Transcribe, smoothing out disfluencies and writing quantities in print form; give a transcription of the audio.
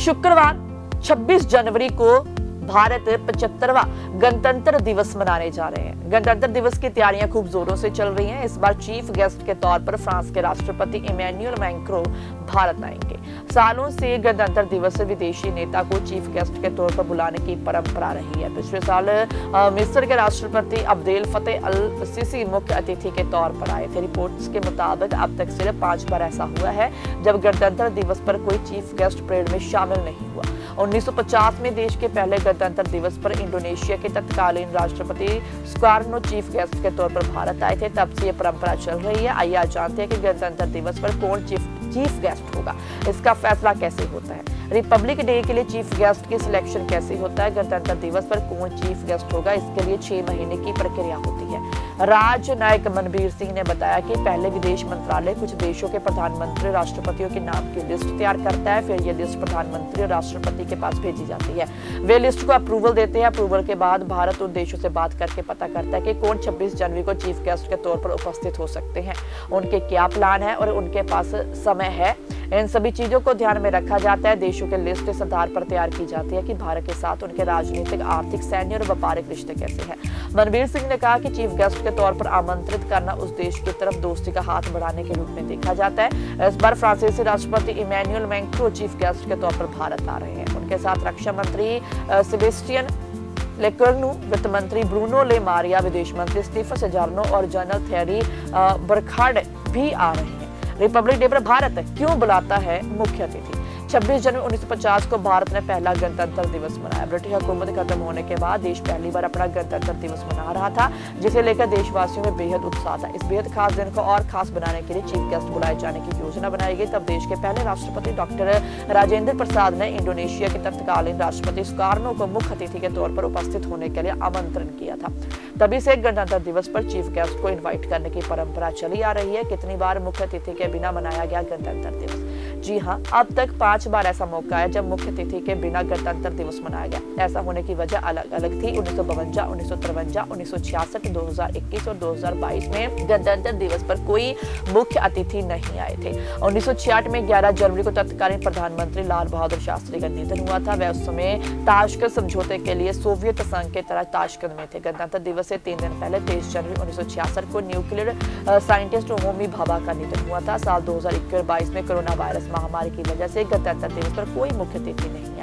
शुक्रवार 26 जनवरी को भारत 75वां गणतंत्र दिवस मनाने जा रहे हैं। गणतंत्र दिवस की तैयारियां खूब जोरों से चल रही हैं। इस बार चीफ गेस्ट के तौर पर फ्रांस के राष्ट्रपति इमैनुअल मैक्रों भारत आएंगे। सालों से गणतंत्र दिवस विदेशी नेता को चीफ गेस्ट के तौर पर बुलाने की परंपरा रही है। पिछले साल मिस्र के राष्ट्रपति अब्देल फतेह अल सीसी मुख्य अतिथि के तौर पर आए थे। रिपोर्ट्स के मुताबिक अब तक सिर्फ 5 बार ऐसा हुआ है जब गणतंत्र दिवस पर कोई चीफ गेस्ट परेड में शामिल नहीं हुआ। 1950 में देश के पहले गणतंत्र दिवस पर इंडोनेशिया के तत्कालीन राष्ट्रपति सुकार्नो चीफ गेस्ट के तौर पर भारत आए थे। तब से ये परंपरा चल रही है। आइए आज जानते हैं कि गणतंत्र दिवस पर कौन चीफ गेस्ट होगा, इसका फैसला कैसे होता है। रिपब्लिक डे के लिए चीफ गेस्ट की सिलेक्शन कैसे होता है। गणतंत्र दिवस पर कौन चीफ गेस्ट होगा, इसके लिए 6 महीने की प्रक्रिया होती है। राजनायक मनबीर सिंह ने बताया कि पहले विदेश मंत्रालय कुछ देशों के प्रधानमंत्री और के नाम की लिस्ट तैयार करता है। फिर ये लिस्ट प्रधानमंत्री और राष्ट्रपति के पास भेजी जाती है। वे लिस्ट को अप्रूवल देते हैं। अप्रूवल के बाद भारत उन देशों से बात करके पता करता है कि कौन 26 जनवरी को चीफ गेस्ट के तौर पर उपस्थित हो सकते हैं, उनके क्या प्लान है और उनके पास समय है। इन सभी चीजों को ध्यान में रखा जाता है। देशों के लिस्ट इस आधार पर तैयार की जाती है कि भारत के साथ उनके राजनीतिक, आर्थिक, सैन्य और व्यापारिक रिश्ते कैसे हैं। मनबीर सिंह ने कहा कि चीफ गेस्ट के तौर पर आमंत्रित करना उस देश की तरफ दोस्ती का हाथ बढ़ाने के रूप में देखा जाता है। इस बार फ्रांसीसी राष्ट्रपति इमैनुअल मैक्रों चीफ गेस्ट के तौर पर भारत आ रहे हैं। उनके साथ रक्षा मंत्री सेबेस्टियन लेकर्नू, वित्त मंत्री ब्रूनो ले मारिया, विदेश मंत्री स्टीफन सेजार्नो और जनरल थेरी बरखार्ड भी आ रहे हैं। रिपब्लिक डे पर भारत क्यों बुलाता है मुख्य अतिथि। 26 जनवरी 1950 को भारत ने पहला गणतंत्र दिवस मनाया। ब्रिटिश हुकूमत खत्म होने के बाद देश पहली बार अपना गणतंत्र दिवस मना रहा था, जिसे लेकर देशवासियों में बेहद उत्साह था। इस बेहद खास दिन को और खास बनाने के लिए चीफ गेस्ट बुलाए जाने की योजना बनाई गई। तब देश के पहले राष्ट्रपति डॉक्टर राजेंद्र प्रसाद ने इंडोनेशिया के तत्कालीन राष्ट्रपति सुकार्नो को मुख्य अतिथि के तौर पर उपस्थित होने के लिए आमंत्रण किया था। तभी से गणतंत्र दिवस पर चीफ गेस्ट को इन्वाइट करने की परंपरा चली आ रही है। कितनी बार मुख्य अतिथि के बिना मनाया गया गणतंत्र दिवस? जी हाँ, अब तक 5 बार ऐसा मौका है जब मुख्य अतिथि के बिना गणतंत्र दिवस मनाया गया। ऐसा होने की वजह अलग अलग थी। 1952, 1953, 1966, 2021 और 2022 में गणतंत्र दिवस पर कोई मुख्य अतिथि नहीं आए थे। 1966 में 11 जनवरी को तत्कालीन प्रधानमंत्री लाल बहादुर शास्त्री का निधन हुआ था। वह उस समय ताशकंद समझौते के लिए सोवियत संघ के तरह ताशकंद में थे। गणतंत्र दिवस से 3 दिन पहले 23 जनवरी 1966 को न्यूक्लियर साइंटिस्ट होमी भाभा का निधन हुआ था। साल 2021 और 22 में कोरोना वायरस महामारी की वजह से गणतंत्र दिवस पर कोई मुख्य अतिथि नहीं